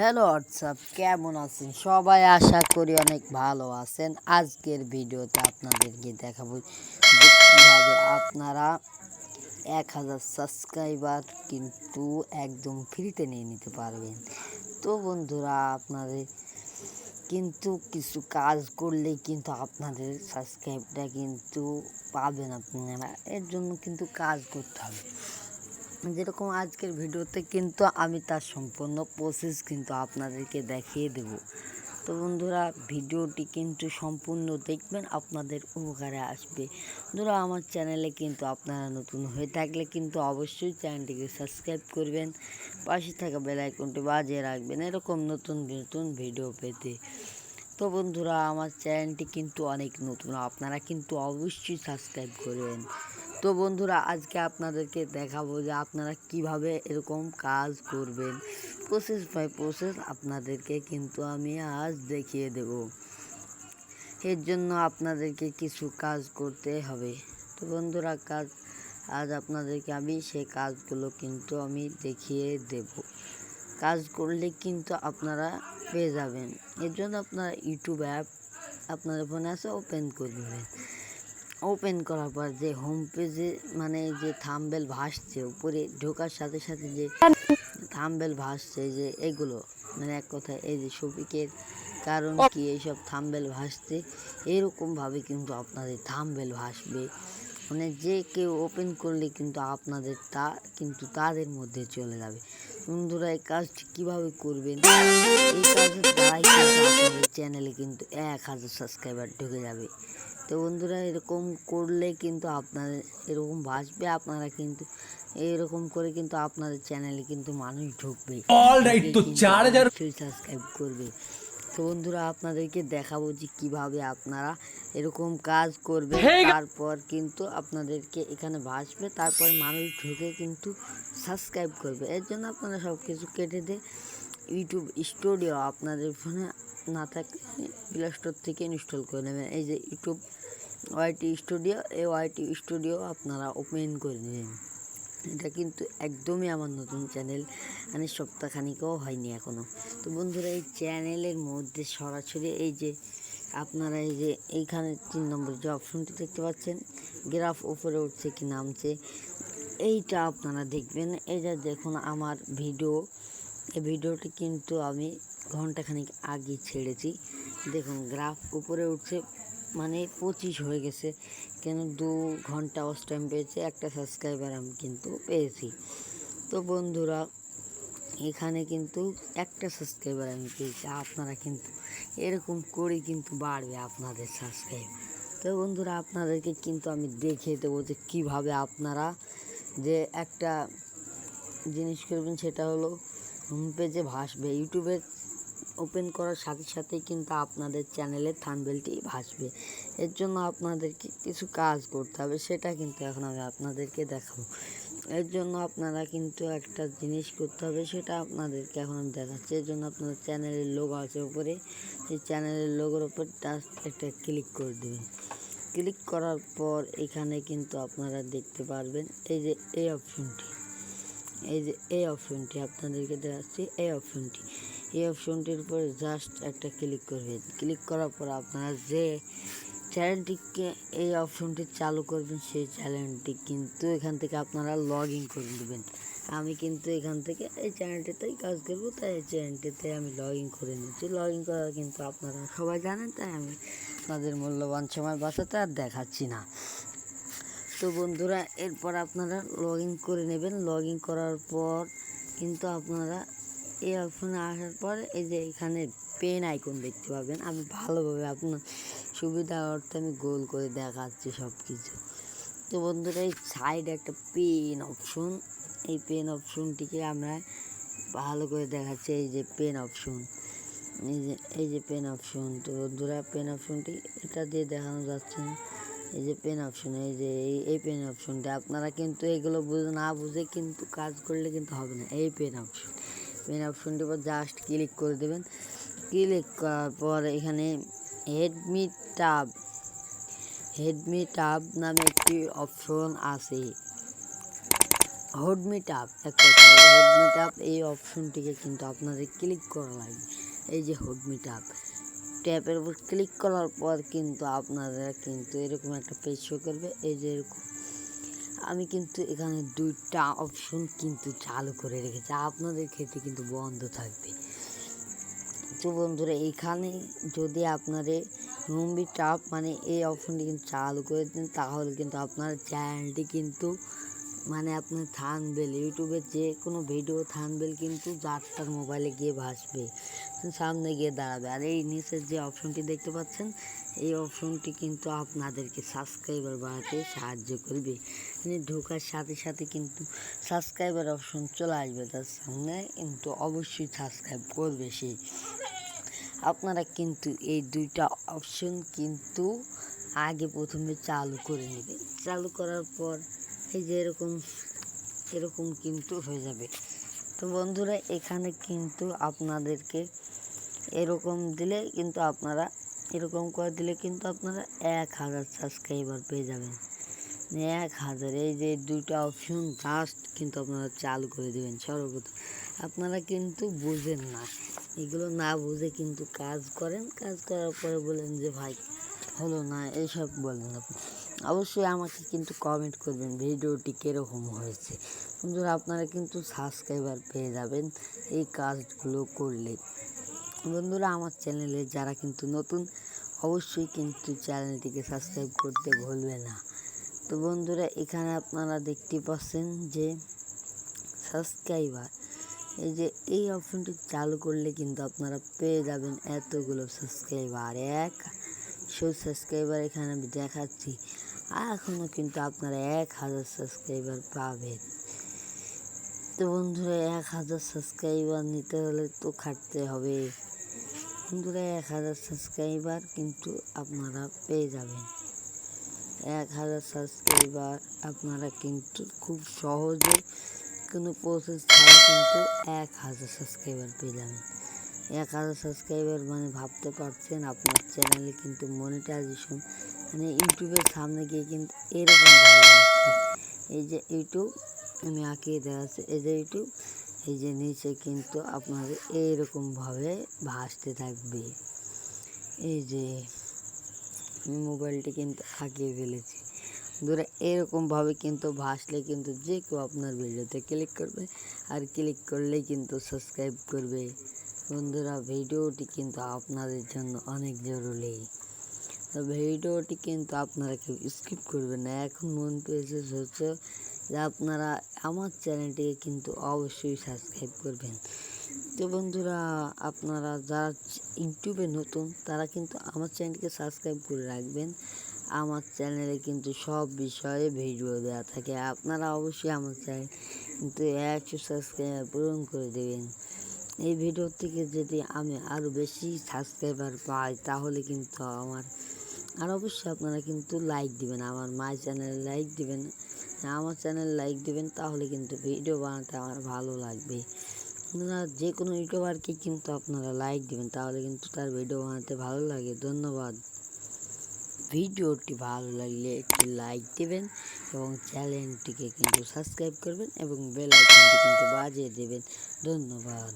Hello WhatsApp, কেমন আছেন সবাই? আশা করি অনেক ভালো আছেন। আজকের ভিডিওতে আপনাদেরকে দেখাবো যে কীভাবে আপনারা 1000 সাবস্ক্রাইবার কিন্তু একদম ফ্রিতে নিয়ে নিতে পারবেন। তো বন্ধুরা, আপনাদের কিন্তু কিছু কাজ করলেই কিন্তু আপনাদের সাবস্ক্রাইবটা কিন্তু পাবেন আপনারা। এর জন্য কিন্তু কাজ করতে হবে। যেরকম আজকের ভিডিওতে কিন্তু আমি তার সম্পূর্ণ প্রসেস কিন্তু আপনাদেরকে দেখিয়ে দেব। তো বন্ধুরা, ভিডিওটি কিন্তু সম্পূর্ণ দেখবেন, আপনাদের উপকারে আসবে। বন্ধুরা, আমার চ্যানেলে কিন্তু আপনারা নতুন হয়ে থাকলে কিন্তু অবশ্যই চ্যানেলটিকে সাবস্ক্রাইব করবেন, পাশে থাকা বেল আইকনটি বাজিয়ে রাখবেন এরকম নতুন নতুন ভিডিও পেতে। তো বন্ধুরা, আমার চ্যানেলটি কিন্তু অনেক নতুন, আপনারা কিন্তু অবশ্যই সাবস্ক্রাইব করবেন। তো বন্ধুরা, আজকে আপনাদেরকে দেখাবো যে আপনারা কিভাবে এরকম কাজ করবেন। প্রসেস বাই প্রসেস আপনাদেরকে কিন্তু আমি আজ দেখিয়ে দেব। এর জন্য আপনাদেরকে কিছু কাজ করতে হবে। তো বন্ধুরা, আজ আপনাদেরকে আমি সেই কাজগুলো কিন্তু আমি দেখিয়ে দেব। কাজ করলে কিন্তু আপনারা পেয়ে যাবেন। এর জন্য আপনারা ইউটিউব অ্যাপ আপনাদের ফোনে আছে, ওপেন করে নেবেন। ওপেন করার পর যে হোম পেজে মানে যে থাম্বনেল ভাসছে, উপরে ঢোকার সাথে সাথে যে থাম্বনেল ভাসছে, যে এগুলো মানে এক কথায় এই যে শফিকের কারণ কি এইসব থাম্বনেল ভাসছে, এরকমভাবে কিন্তু আপনাদের থাম্বনেল ভাসবে। মানে যে কেউ ওপেন করলে কিন্তু আপনাদের কিন্তু তাদের মধ্যে চলে যাবে। বন্ধুরা, এই কাজটি কীভাবে করবেন? এই কাজের দ্বারাই কিন্তু আপনাদের চ্যানেলে কিন্তু 1000 সাবস্ক্রাইবার ঢুকে যাবে। তো বন্ধুরা, এরকম করলে কিন্তু আপনাদের এরকম ভাসবে, আপনারা কিন্তু এরকম করে কিন্তু আপনাদের চ্যানেলে কিন্তু মানুষ ঢুকবে, সাবস্ক্রাইব করবে। তো বন্ধুরা, আপনাদেরকে দেখাবো যে কীভাবে আপনারা এরকম কাজ করবে। তারপর কিন্তু আপনাদেরকে এখানে ভাসবে, তারপর মানুষ ঢুকে কিন্তু সাবস্ক্রাইব করবে। এর জন্য আপনারা সব কিছু কেটে দিয়ে ইউটিউব স্টুডিও আপনাদের ফোনে না থাকলে প্লে স্টোর থেকে ইনস্টল করে নেবেন। এই যে ইউটিউব ওয়াইটি স্টুডিও, এই ওয়াইটি স্টুডিও আপনারা ওপেন করে নেবেন। এটা কিন্তু একদমই আমার নতুন চ্যানেল, মানে সপ্তাহখানিকও হয়নি এখনও। তো বন্ধুরা, এই চ্যানেলের মধ্যে সরাসরি এই যে আপনারা এই যে এইখানে 3 নম্বর যে অপশনটি দেখতে পাচ্ছেন, গ্রাফ উপরে উঠছে কি নামছে, এইটা আপনারা দেখবেন। এইটা দেখুন আমার ভিডিও, এই ভিডিওটি কিন্তু আমি ঘন্টাখানিক আগে ছেড়েছি। দেখুন গ্রাফ উপরে উঠছে, মানে 25 হয়ে গেছে। কেন 2 ঘন্টা ওয়াচ টাইম পেয়েছে, একটা সাবস্ক্রাইবার আমি কিন্তু পেয়েছি। তো বন্ধুরা, এখানে কিন্তু একটা সাবস্ক্রাইবার আমি পেয়েছি। আপনারা কিন্তু এরকম করে কিন্তু বাড়বে আপনাদের সাবস্ক্রাইব। তো বন্ধুরা, আপনাদেরকে কিন্তু আমি দেখিয়ে দেবো যে কীভাবে আপনারা যে একটা জিনিস করবেন, সেটা হলো হোম পেজে ভাসবে। ইউটিউবে ওপেন করার সাথে সাথেই কিন্তু আপনাদের চ্যানেলের থাম্বনেলটি ভাসবে। এর জন্য আপনাদেরকে কিছু কাজ করতে হবে, সেটা কিন্তু এখন আমি আপনাদেরকে দেখাবো। এর জন্য আপনারা কিন্তু একটা জিনিস করতে হবে, সেটা আপনাদেরকে এখন আমি দেখাচ্ছি। এর জন্য আপনাদের চ্যানেলের লোগো আছে উপরে, সেই চ্যানেলের লোগোর উপর জাস্ট একটা ক্লিক করে দেবেন। ক্লিক করার পর এখানে কিন্তু আপনারা দেখতে পারবেন এই যে এই অপশনটি আপনাদেরকে দেখাচ্ছি। এই অপশনটির উপরে জাস্ট একটা ক্লিক করবেন। ক্লিক করার পর আপনারা যে চ্যানেলটিকে এই অপশনটি চালু করবেন, সেই চ্যানেলটি কিন্তু এখান থেকে আপনারা লগ ইন করে নেবেন। আমি কিন্তু এখান থেকে এই চ্যানেলটিতেই কাজ করবো, তাই এই চ্যানেলটিতে আমি লগ ইন করে নিচ্ছি। লগ ইন করা কিন্তু আপনারা সবাই জানেন, তাই আমি আপনাদের মূল্যবান সময় বাঁচাতে আর দেখাচ্ছি না। তো বন্ধুরা, এরপর আপনারা লগ ইন করে নেবেন। লগ ইন করার পর কিন্তু আপনারা এই অপশনে আসার পর এই যে এখানে পেন আইকন দেখতে পাবেন। আমি ভালোভাবে আপনার সুবিধা অর্থে আমি গোল করে দেখাচ্ছি সব কিছু। তো বন্ধুরা, এই সাইডে একটা পেন অপশন, এই পেন অপশনটিকে আমরা ভালো করে দেখাচ্ছি। এই যে পেন অপশন, এই যে পেন অপশন। তো বন্ধুরা, পেন অপশনটি এটা দিয়ে দেখানো যাচ্ছে না। এই যে পেন অপশন, এই যে এই পেন অপশনটা আপনারা কিন্তু এগুলো না বুঝে কিন্তু কাজ করলে কিন্তু হবে না। এই পেন অপশনটির উপর জাস্ট ক্লিক করে দেবেন। ক্লিক করার পর এখানে হেডমি টাব নামে একটি অপশন আছে। হোড মিট আপ, এক কথায় হোড মিট আপ এই অপশনটিকে কিন্তু আপনাদের ক্লিক করা লাগবে। এই যে হোড মিট আপ ট্যাপের উপর ক্লিক করার পর কিন্তু আপনারা কিন্তু এরকম একটা পেজ শো করবে। এই যে এরকম আমি কিন্তু এখানে 2টা অপশন কিন্তু চালু করে রেখেছি, আপনাদের ক্ষেত্রে কিন্তু বন্ধ থাকবে। তো বন্ধুরা এখানে যদি আপনাদের মুভি টাপ মানে এই অপশনটি কিন্তু চালু করে দেন, তাহলে কিন্তু আপনার চ্যানেলটি কিন্তু মানে আপনার থাম্বনেল ইউটিউবের যে কোনো ভিডিও থাম্বনেল কিন্তু যার মোবাইলে গিয়ে ভাসবে, সামনে গিয়ে দাঁড়াবে। আর এই নিচের যে অপশনটি দেখতে পাচ্ছেন, এই অপশনটি কিন্তু আপনাদেরকে সাবস্ক্রাইবার বাড়াতে সাহায্য করবে। ঢোকার সাথে সাথে কিন্তু সাবস্ক্রাইবার অপশন চলে আসবে তার সামনে, কিন্তু অবশ্যই সাবস্ক্রাইব করবে সে। আপনারা কিন্তু এই 2টা অপশন কিন্তু আগে প্রথমে চালু করে নেবেন। চালু করার পর এই যে এরকম কিন্তু হয়ে যাবে। তো বন্ধুরা এখানে কিন্তু আপনাদেরকে এরকম দিলে কিন্তু আপনারা এরকম করে দিলে কিন্তু আপনারা 1000 সাবস্ক্রাইবার পেয়ে যাবেন। 1000 এই যে 2টা অপশন জাস্ট কিন্তু আপনারা চালু করে দেবেন সর্বপ্রথম। আপনারা কিন্তু বুঝেন না, এগুলো না বুঝে কিন্তু কাজ করেন, কাজ করার পরে বলেন যে ভাই হলো না, এইসব বলেন আপনি। অবশ্যই আমাকে কিন্তু কমেন্ট করবেন ভিডিওটি কীরকম হয়েছে। বন্ধুরা আপনারা কিন্তু সাবস্ক্রাইবার পেয়ে যাবেন এই কাজগুলো করলে। বন্ধুরা আমার চ্যানেলে যারা কিন্তু নতুন, অবশ্যই কিন্তু চ্যানেলটিকে সাবস্ক্রাইব করতে ভুলবে না। তো বন্ধুরা এখানে আপনারা দেখতে পাচ্ছেন যে সাবস্ক্রাইবার, এই যে এই অপশনটি চালু করলে কিন্তু আপনারা পেয়ে যাবেন এতগুলো সাবস্ক্রাইবার। 100 সাবস্ক্রাইবার এখানে আমি দেখাচ্ছি, এখনও কিন্তু আপনারা 1000 সাবস্ক্রাইবার পাবেন। তো বন্ধুরা 1000 সাবস্ক্রাইবার নিতে হলে তো খাটতে হবে। বন্ধুরা 1000 সাবস্ক্রাইবার কিন্তু আপনারা পেয়ে যাবেন। 1000 সাবস্ক্রাইবার আপনারা কিন্তু খুব সহজে কোনো প্রসেস ছাড়া কিন্তু 1000 সাবস্ক্রাইবার পেয়ে যাবেন। 1000 সাবস্ক্রাইবার মানে ভাবতে পারছেন আপনার চ্যানেলে কিন্তু মনিটাইজেশন মানে ইউটিউবের সামনে গিয়ে কিন্তু এরকমভাবে আসছে। এই যে ইউটিউব আমি আঁকিয়ে দেখাচ্ছি, এই যে ইউটিউব, এই যে নিচে কিন্তু আপনাদের এইরকমভাবে ভাসতে থাকবে। এই যে মোবাইলটি কিন্তু আঁকিয়ে ফেলেছি। বন্ধুরা এরকমভাবে কিন্তু ভাসলে কিন্তু যে কেউ আপনার ভিডিওতে ক্লিক করবে, আর ক্লিক করলেই কিন্তু সাবস্ক্রাইব করবে। বন্ধুরা ভিডিওটি কিন্তু আপনাদের জন্য অনেক জরুরি। তো ভিডিওটি কিন্তু আপনারা কেউ স্কিপ করবেন না। এখন মন পেয়েছে হচ্ছে যে আপনারা আমার চ্যানেলটিকে কিন্তু অবশ্যই সাবস্ক্রাইব করবেন। তো বন্ধুরা আপনারা যারা ইউটিউবে নতুন তারা কিন্তু আমার চ্যানেলটিকে সাবস্ক্রাইব করে রাখবেন। আমার চ্যানেলে কিন্তু সব বিষয়ে ভিডিও দেওয়া থাকে, আপনারা অবশ্যই আমার চ্যানেল কিন্তু 100 সাবস্ক্রাইবার পূরণ করে দেবেন। এই ভিডিও থেকে যদি আমি আরও বেশি সাবস্ক্রাইবার পাই তাহলে কিন্তু আর অবশ্যই আপনারা কিন্তু লাইক দিবেন, আমার মাই চ্যানেলে লাইক দিবেন, আমার চ্যানেল লাইক দিবেন, তাহলে কিন্তু ভিডিও বানাতে আমার ভালো লাগবে। আপনারা যে কোনো ইউটিউবারকে কিন্তু আপনারা লাইক দিবেন, তাহলে কিন্তু তার ভিডিও বানাতে ভালো লাগে। ধন্যবাদ। ভিডিওটি ভালো লাগলে একটি লাইক দেবেন এবং চ্যানেলটিকে কিন্তু সাবস্ক্রাইব করবেন এবং বেল আইকনটি কিন্তু বাজিয়ে দেবেন। ধন্যবাদ।